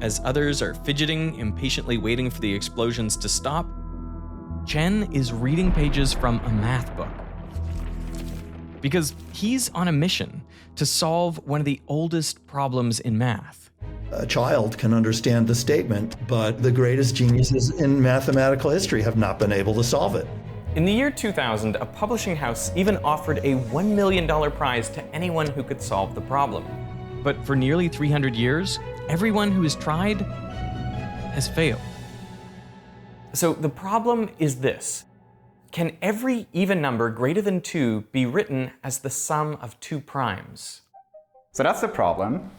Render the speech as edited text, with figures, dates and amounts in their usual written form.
As others are fidgeting, impatiently waiting for the explosions to stop, Chen is reading pages from a math book. Because he's on a mission to solve one of the oldest problems in math. A child can understand the statement, but the greatest geniuses in mathematical history have not been able to solve it. In the year 2000, a publishing house even offered a $1 million prize to anyone who could solve the problem. But for nearly 300 years, everyone who has tried has failed. So the problem is this. Can every even number greater than 2 be written as the sum of 2 primes? So that's the problem.